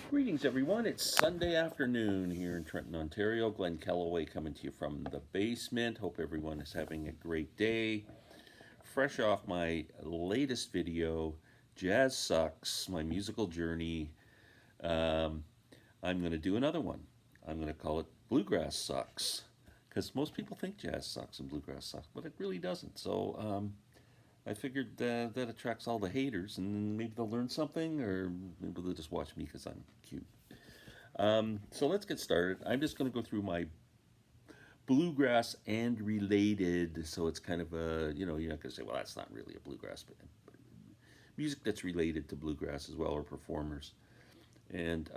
Greetings, everyone. It's Sunday afternoon here in Trenton, Ontario. Glenn Kellaway coming to you from the basement. Hope everyone is having a great day. Fresh off my latest video, Jazz Sucks, my musical journey. Um, I'm going to do another one. I'm going to call it Bluegrass Sucks because most people think jazz sucks and bluegrass sucks, but it really doesn't. So I figured that attracts all the haters, and maybe they'll learn something, or maybe they'll just watch me because I'm cute. So let's get started. I'm just going to go through my bluegrass and related. So it's kind of a, you're not going to say, well, that's not really a bluegrass, but music that's related to bluegrass as well, or performers. And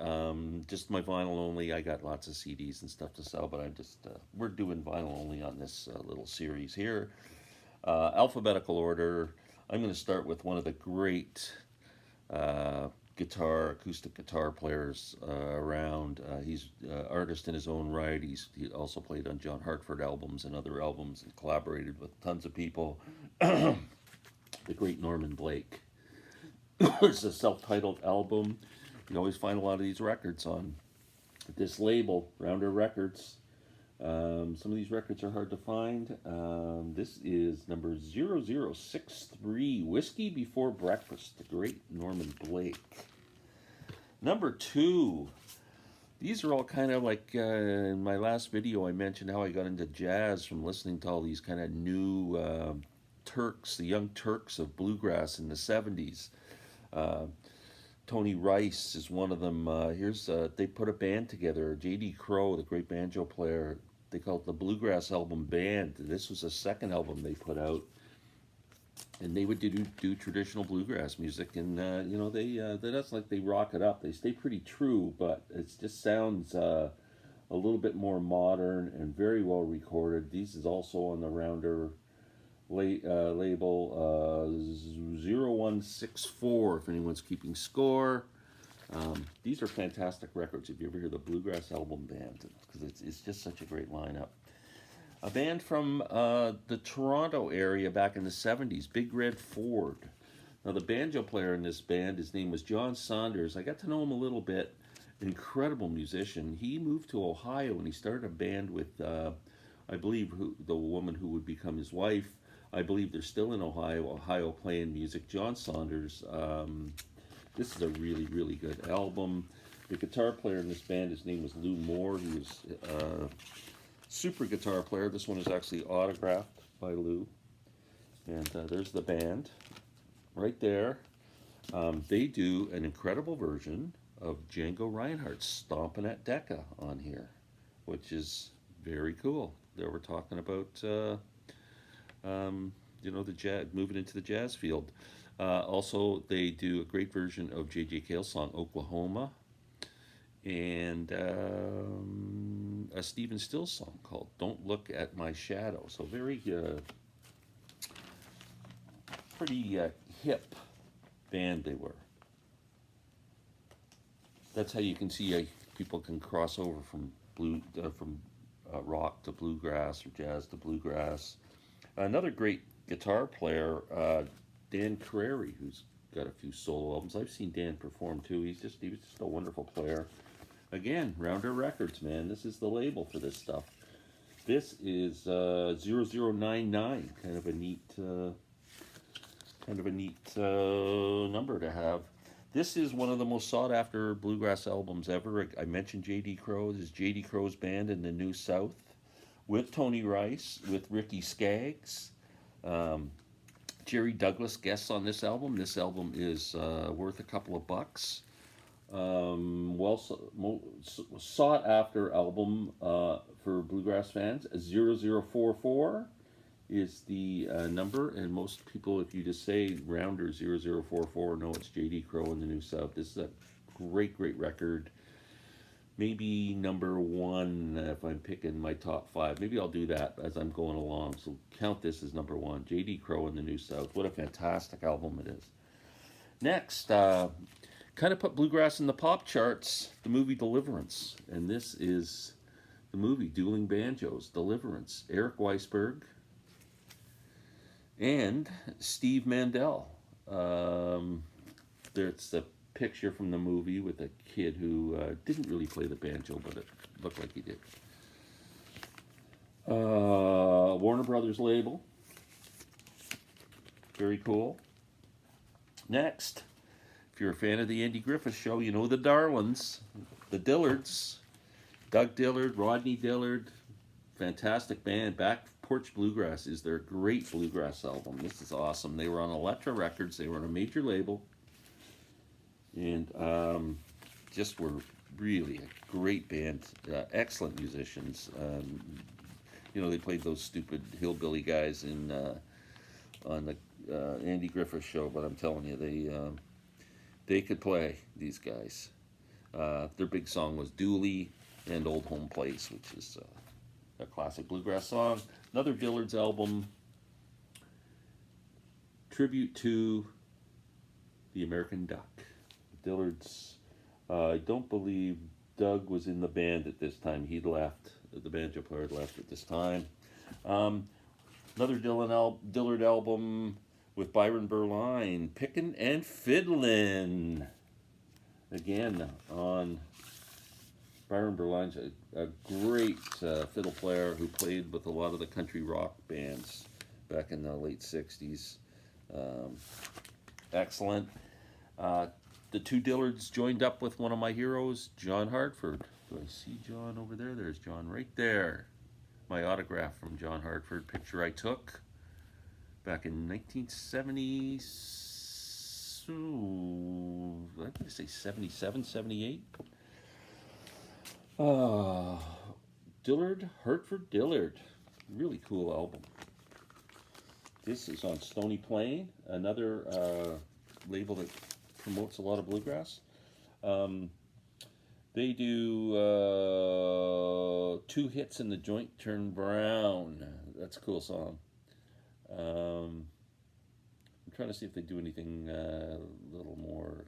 just my vinyl only. I got lots of CDs and stuff to sell, but we're doing vinyl only on this little series here. Alphabetical order. I'm going to start with one of the great acoustic guitar players around. He's an artist in his own right. He also played on John Hartford albums and other albums and collaborated with tons of people. The great Norman Blake. It's a self-titled album. You always find a lot of these records on this label, Rounder Records. Some of these records are hard to find. This is number 0063, Whiskey Before Breakfast, the great Norman Blake. Number 2, these are all kind of like in my last video I mentioned how I got into jazz from listening to all these kind of new Turks, the young Turks of bluegrass in the 70s. Tony Rice is one of them. They put a band together. J.D. Crowe, the great banjo player, they called it the Bluegrass Album Band. This was the second album they put out, and they would do traditional bluegrass music. And that's like they rock it up. They stay pretty true, but it just sounds a little bit more modern and very well recorded. These is also on the Rounder label 0164 if anyone's keeping score. These are fantastic records if you ever hear the Bluegrass Album Band, because it's just such a great lineup. A band from the Toronto area back in the 70s, Big Red Ford. Now the banjo player in this band, his name was John Saunders. I got to know him a little bit. Incredible musician. He moved to Ohio and he started a band with I believe the woman who would become his wife. I believe they're still in Ohio playing music. John Saunders. This is a really, really good album. The guitar player in this band, his name was Lou Moore. He was a super guitar player. This one is actually autographed by Lou. And there's the band right there. They do an incredible version of Django Reinhardt's Stompin' at Decca on here, which is very cool. There we're talking about the jazz, moving into the jazz field. Also, they do a great version of J.J. Cale's song Oklahoma, and a Stephen Stills song called Don't Look at My Shadow. So very pretty hip band they were. That's how you can see people can cross over from rock to bluegrass or jazz to bluegrass. Another great guitar player, Dan Carreri, who's got a few solo albums. I've seen Dan perform too. He was just a wonderful player. Again, Rounder Records, man. This is the label for this stuff. This is 0099, kind of a neat number to have. This is one of the most sought after bluegrass albums ever. I mentioned J.D. Crowe. This is J.D. Crowe's band in the New South with Tony Rice, with Ricky Skaggs. Jerry Douglas guests on this album. This album is worth a couple of bucks. Sought after album for bluegrass fans. 0044 is the number, and most people, if you just say Rounder 0044, know it's J.D. Crowe in the New South. This is a great record. Maybe number 1 if I'm picking my top 5. Maybe I'll do that as I'm going along. So count this as number 1. J.D. Crowe in the New South. What a fantastic album it is. Next, kind of put bluegrass in the pop charts, the movie Deliverance. And this is the movie Dueling Banjos, Deliverance. Eric Weisberg and Steve Mandel. It's the picture from the movie with a kid who didn't really play the banjo, but it looked like he did. Warner Brothers label. Very cool. Next, if you're a fan of the Andy Griffith Show, you know the Darlings, the Dillards. Doug Dillard, Rodney Dillard, fantastic band. Back Porch Bluegrass is their great bluegrass album. This is awesome. They were on Elektra Records. They were on a major label. And just were really a great band. Excellent musicians. You know, they played those stupid hillbilly guys in on the Andy Griffith Show, but I'm telling you, they could play, these guys. Their big song was Dooley and Old Home Place, which is a classic bluegrass song. Another Dillard's album, tribute to the American Duck. Dillard's, I don't believe Doug was in the band at this time. He'd left. The banjo player had left at this time. Another Dillard album with Byron Berline, Pickin' and Fiddlin'. Again, on Byron Berline's a great fiddle player who played with a lot of the country rock bands back in the late 60s. Excellent. The two Dillards joined up with one of my heroes, John Hartford. Do I see John over there? There's John right there. My autograph from John Hartford, picture I took back in 1970, so I'm going to say 77, 78. Dillard, Hartford Dillard. Really cool album. This is on Stony Plain, another label that promotes a lot of bluegrass. They do Two Hits in the Joint Turn Brown. That's a cool song. I'm trying to see if they do anything a little more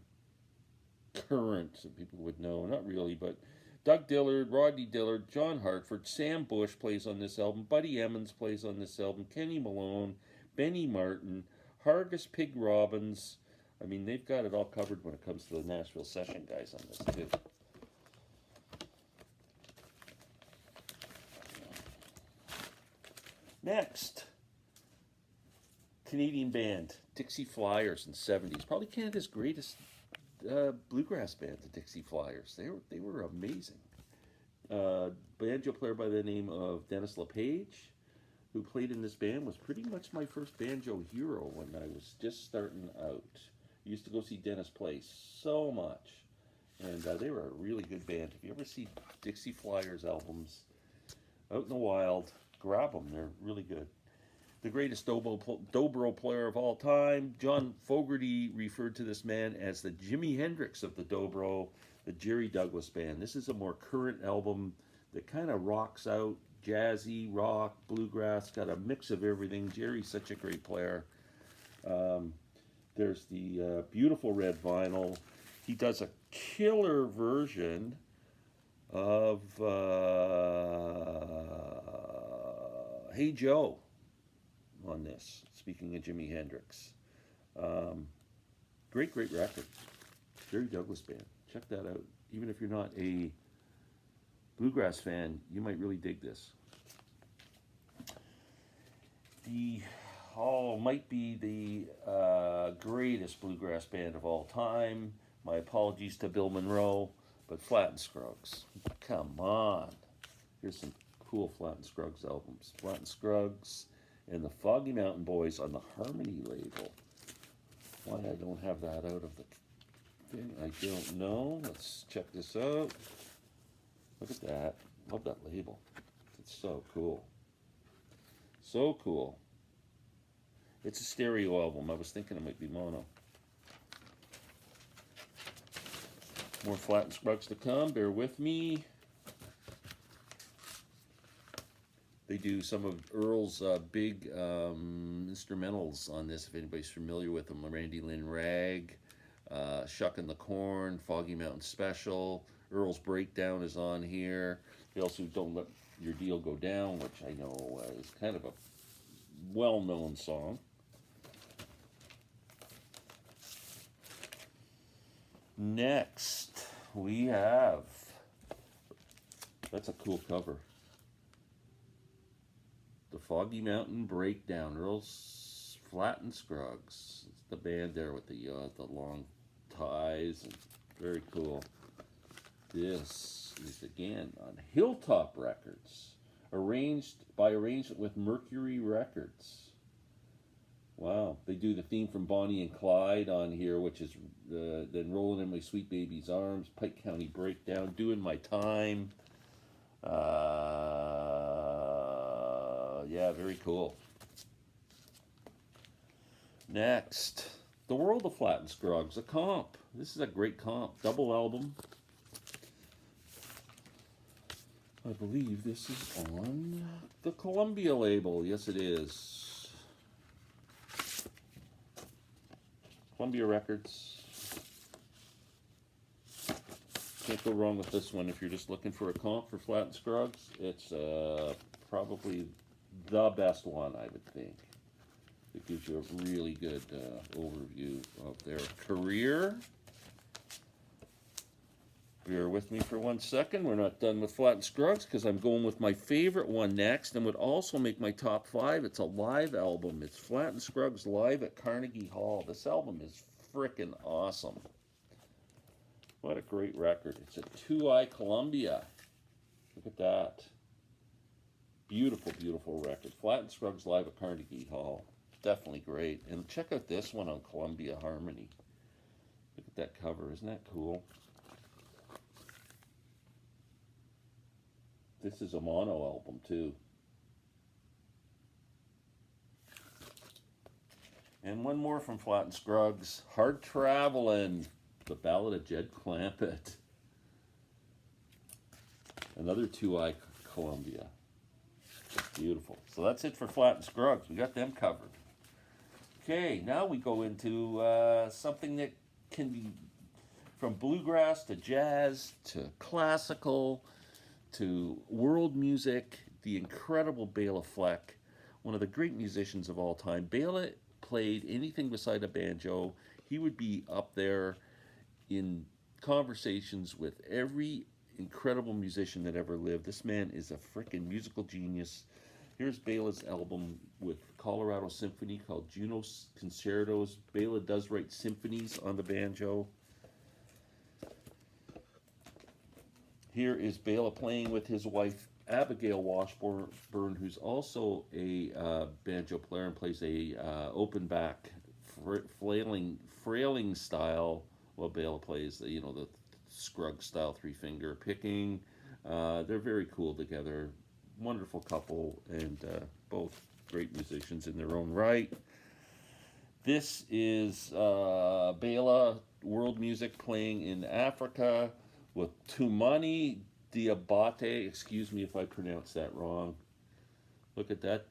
current so people would know. Not really, but Doug Dillard, Rodney Dillard, John Hartford, Sam Bush plays on this album, Buddy Emmons plays on this album, Kenny Malone, Benny Martin, Hargus Pig Robbins. I mean, they've got it all covered when it comes to the Nashville Session guys on this, too. Next, Canadian band, Dixie Flyers in the 70s. Probably Canada's greatest bluegrass band, the Dixie Flyers. They were amazing. Banjo player by the name of Dennis LePage, who played in this band, was pretty much my first banjo hero when I was just starting out. I used to go see Dennis play so much. And they were a really good band. If you ever see Dixie Flyers albums out in the wild, grab them. They're really good. The greatest dobro player of all time, John Fogerty referred to this man as the Jimi Hendrix of the dobro, the Jerry Douglas Band. This is a more current album that kind of rocks out, jazzy, rock, bluegrass, got a mix of everything. Jerry's such a great player. There's the beautiful red vinyl. He does a killer version of Hey Joe on this, speaking of Jimi Hendrix. Great record. Jerry Douglas Band. Check that out. Even if you're not a bluegrass fan, you might really dig this. Might be the greatest bluegrass band of all time. My apologies to Bill Monroe, but Flat and Scruggs. Come on. Here's some cool Flat and Scruggs albums. Flat and Scruggs and the Foggy Mountain Boys on the Harmony label. Why I don't have that out of the thing, I don't know. Let's check this out. Look at that. Love that label. It's so cool. So cool. It's a stereo album. I was thinking it might be mono. More Flat and Scruggs to come. Bear with me. They do some of Earl's big instrumentals on this, if anybody's familiar with them. Randy Lynn Rag, Shuckin' the Corn, Foggy Mountain Special. Earl's Breakdown is on here. They also Don't Let Your Deal Go Down, which I know is kind of a well-known song. Next, we have, that's a cool cover. The Foggy Mountain Breakdown, Earl Flat and Scruggs. It's the band there with the long ties, and very cool. This is again on Hilltop Records, arranged by arrangement with Mercury Records. Wow, they do the theme from Bonnie and Clyde on here, which is then Rolling in My Sweet Baby's Arms, Pike County Breakdown, Doing My Time. Yeah, very cool. Next, The World of Flat and Scruggs, a comp. This is a great comp, double album. I believe this is on the Columbia label. Yes, it is. Columbia Records. Can't go wrong with this one if you're just looking for a comp for Flat and Scruggs. It's probably the best one, I would think. It gives you a really good overview of their career. Bear with me for 1 second. We're not done with Flat and Scruggs because I'm going with my favorite one next and would also make my top 5. It's a live album. It's Flat and Scruggs live at Carnegie Hall. This album is frickin' awesome. What a great record. It's a 2-eye Columbia. Look at that. Beautiful, beautiful record. Flat and Scruggs live at Carnegie Hall. Definitely great. And check out this one on Columbia Harmony. Look at that cover. Isn't that cool? This is a mono album too. And one more from Flat and Scruggs, Hard Travelin', the Ballad of Jed Clampett. Another 2-eye Columbia. Beautiful. So that's it for Flat and Scruggs. We got them covered. Okay, now we go into something that can be from bluegrass to jazz to classical to world music, the incredible Bela Fleck, one of the great musicians of all time. Bela played anything beside a banjo. He would be up there in conversations with every incredible musician that ever lived. This man is a freaking musical genius. Here's Bela's album with Colorado Symphony called Juno's Concertos. Bela does write symphonies on the banjo. Here is Bela playing with his wife, Abigail Washburn, who's also a banjo player and plays a open back, frailing style, while Bela plays the Scruggs style 3-finger picking. They're very cool together. Wonderful couple, and both great musicians in their own right. This is Bela world music playing in Africa with Tumani Diabate. Excuse me if I pronounce that wrong. Look at that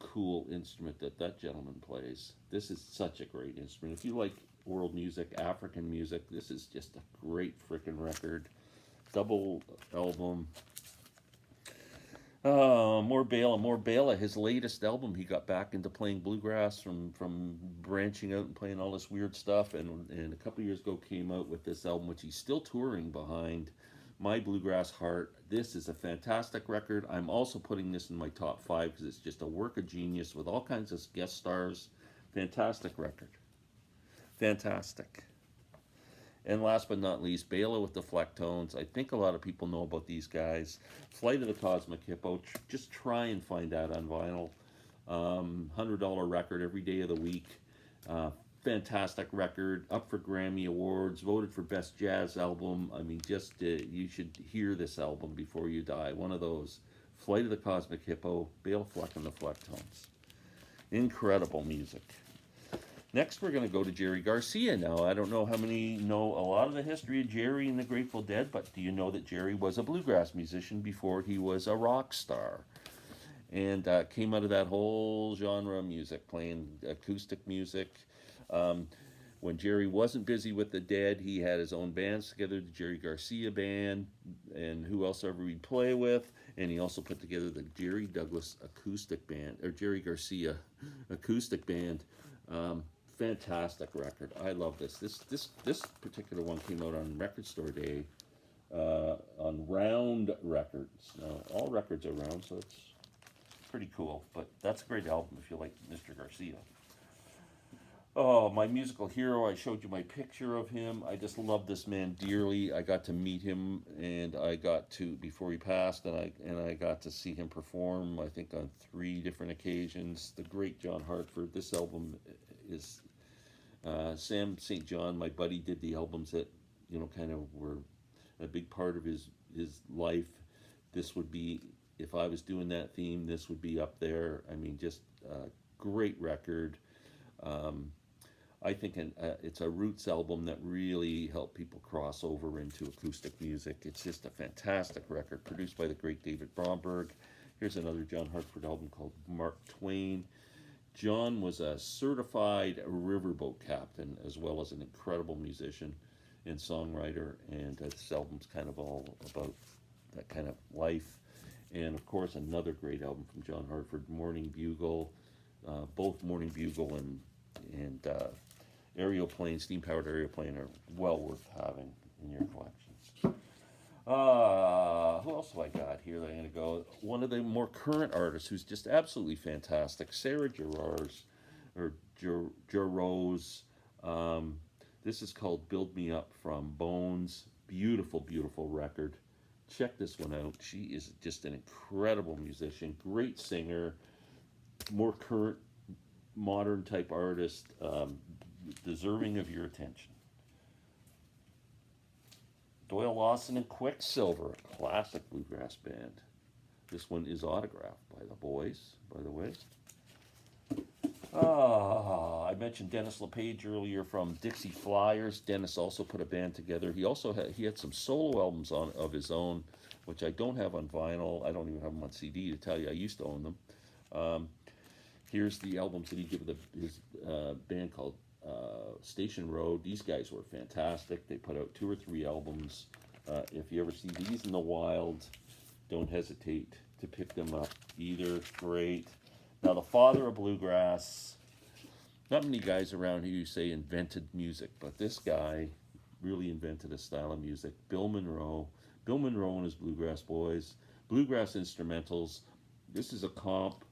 cool instrument that gentleman plays. This is such a great instrument. If you like world music, African music, this is just a great freaking record. Double album. More Bela. His latest album, he got back into playing bluegrass from branching out and playing all this weird stuff, and a couple years ago came out with this album, which he's still touring behind, My Bluegrass Heart. This is a fantastic record. I'm also putting this in my top 5 because it's just a work of genius with all kinds of guest stars. Fantastic record. Fantastic. And last but not least, Bela with the Flecktones. I think a lot of people know about these guys. Flight of the Cosmic Hippo. Just try and find that on vinyl. $100 record every day of the week. Fantastic record. Up for Grammy Awards. Voted for Best Jazz Album. I mean, just you should hear this album before you die. One of those. Flight of the Cosmic Hippo. Bela Fleck and the Flecktones. Incredible music. Next, we're going to go to Jerry Garcia now. I don't know how many know a lot of the history of Jerry and the Grateful Dead, but do you know that Jerry was a bluegrass musician before he was a rock star? And came out of that whole genre of music, playing acoustic music. When Jerry wasn't busy with the Dead, he had his own bands together, the Jerry Garcia Band, and who else ever he'd play with. And he also put together the Jerry Douglas Acoustic Band, or Jerry Garcia Acoustic Band. fantastic record. I love this. This particular one came out on Record Store Day on Round Records. Now, all records are round, so it's pretty cool. But that's a great album if you like Mr. Garcia. Oh, my musical hero, I showed you my picture of him. I just love this man dearly. I got to meet him, and I got to, before he passed, and I got to see him perform, I think, on 3 different occasions. The great John Hartford. This album is, Sam St. John, my buddy, did the albums that, kind of were a big part of his life. This would be, if I was doing that theme, this would be up there. I mean, just a great record. I think it's a roots album that really helped people cross over into acoustic music. It's just a fantastic record, produced by the great David Bromberg. Here's another John Hartford album called Mark Twain. John was a certified riverboat captain, as well as an incredible musician and songwriter, and this album's kind of all about that kind of life. And of course, another great album from John Hartford, Morning Bugle. Both Morning Bugle and aeroplane, steam-powered aeroplane are well worth having in your collections. Who else have I got here that I'm going to go? One of the more current artists who's just absolutely fantastic, Sarah Jarosz. This is called Build Me Up from Bones. Beautiful, beautiful record. Check this one out. She is just an incredible musician, great singer, more current, modern type artist, deserving of your attention. Doyle Lawson and Quicksilver, a classic bluegrass band. This one is autographed by the boys, by the way. I mentioned Dennis LePage earlier from Dixie Flyers. Dennis also put a band together. He had some solo albums of his own, which I don't have on vinyl. I don't even have them on CD to tell you. I used to own them. Here's the albums that he did with his band called Station Road. These guys were fantastic. They put out 2 or 3 albums. If you ever see these in the wild, don't hesitate to pick them up either. Great. Now, the father of bluegrass, not many guys around here you say invented music, but this guy really invented a style of music. Bill Monroe. Bill Monroe and his Bluegrass Boys. Bluegrass instrumentals. This is a comp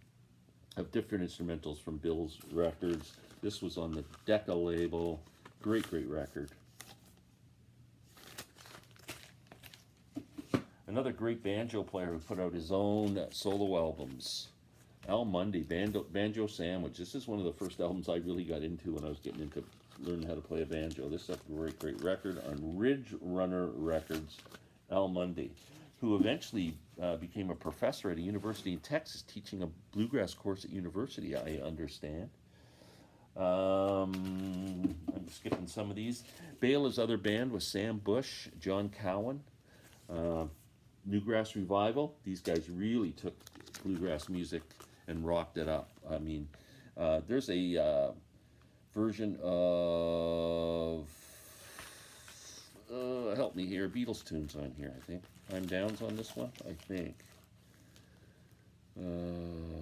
of different instrumentals from Bill's records. This was on the Decca label. Great, great record. Another great banjo player who put out his own solo albums. Al Mundy, Banjo Sandwich. This is one of the first albums I really got into when I was getting into learning how to play a banjo. This is a great, great record on Ridge Runner Records. Al Mundy, who eventually became a professor at a university in Texas, teaching a bluegrass course at university, I understand. I'm skipping some of these. Bela's other band was Sam Bush, John Cowan, Newgrass Revival. These guys really took bluegrass music and rocked it up. I mean, there's a version of, help me here, Beatles tunes on here, I think. I'm Down's on this one, I think.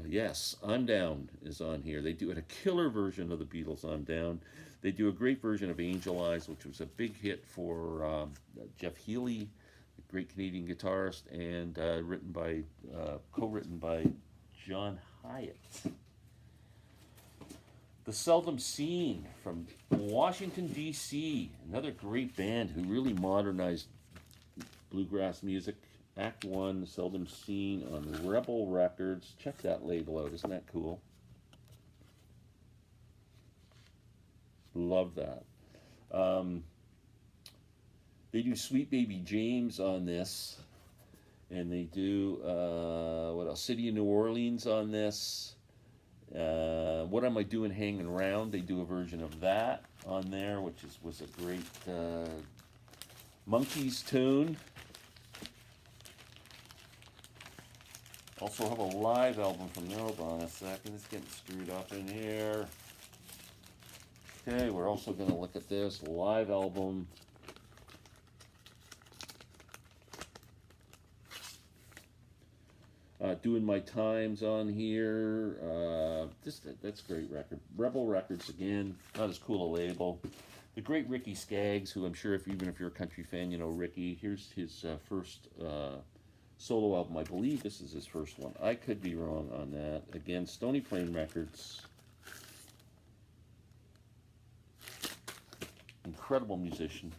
Yes, I'm Down is on here. They do a killer version of the Beatles' I'm Down. They do a great version of Angel Eyes, which was a big hit for Jeff Healey, the great Canadian guitarist, and co-written by John Hyatt. The Seldom Seen from Washington, D.C., another great band who really modernized bluegrass music. Act 1, Seldom Seen on Rebel Records. Check that label out. Isn't that cool? Love that. They do Sweet Baby James on this. And they do, what else? City of New Orleans on this. What Am I Doing Hanging Around? They do a version of that on there, which was a great Monkees tune. Also have a live album from them. Hold on a second, it's getting screwed up in here. Okay, we're also going to look at this live album. Doing My Times on here. That's a great record. Rebel Records again, not as cool a label. The great Ricky Skaggs, who I'm sure even if you're a country fan, you know Ricky. Here's his first solo album. I believe this is his first one. I could be wrong on that. Again, Stony Plain Records. Incredible musician.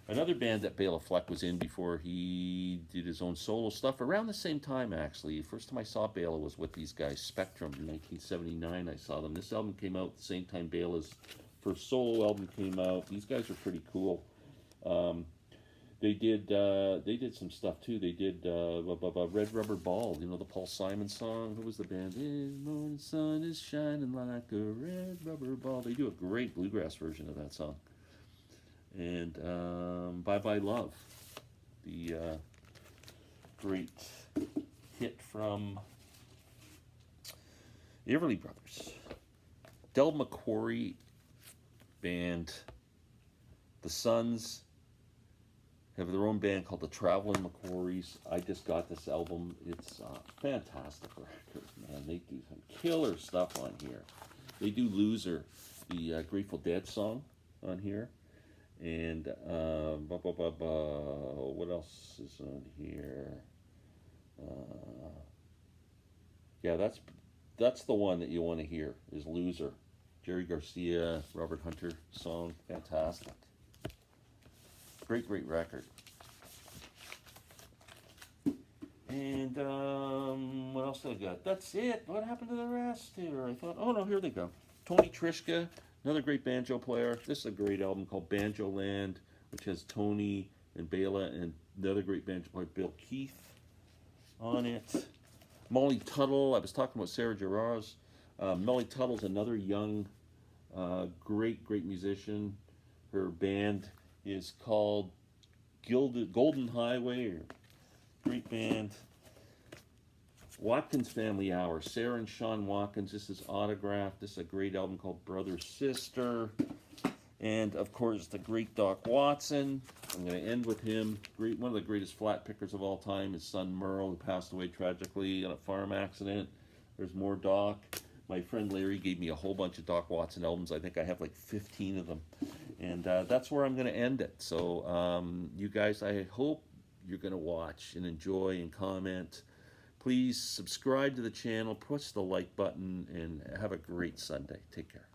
Another band that Bela Fleck was in before he did his own solo stuff, around the same time actually. First time I saw Bela was with these guys, Spectrum, in 1979 I saw them. This album came out at the same time Bela's first solo album came out. These guys are pretty cool. They did some stuff too. They did Red Rubber Ball, you know, the Paul Simon song. Who was the band? The morning sun is shining like a red rubber ball. They do a great bluegrass version of that song. And Bye Bye Love, the great hit from the Everly Brothers. Del McQuarrie Band, the Sons, have their own band called the Traveling McQuarries. I just got this album. It's a fantastic record, man. They do some killer stuff on here. They do Loser, the Grateful Dead song on here. And what else is on here? Yeah, that's the one that you want to hear, is Loser. Jerry Garcia, Robert Hunter song, fantastic. Great record. And what else did I got? That's it. What happened to the rest here? I thought, oh no, here they go. Tony Trischka, another great banjo player. This is a great album called Banjo Land, which has Tony and Bela and another great banjo player, Bill Keith, on it. Molly Tuttle, I was talking about Sarah Gerard's. Molly Tuttle's another young, great musician. Her band is called Golden Highway, or great band. Watkins Family Hour, Sarah and Sean Watkins. This is Autograph. This is a great album called Brother Sister. And of course the great Doc Watson. I'm going to end with him. One of the greatest flat pickers of all time. His son Merle, who passed away tragically in a farm accident. There's more Doc. My friend Larry gave me a whole bunch of Doc Watson albums. I think I have like 15 of them. And that's where I'm going to end it. So you guys, I hope you're going to watch and enjoy and comment. Please subscribe to the channel, push the like button, and have a great Sunday. Take care.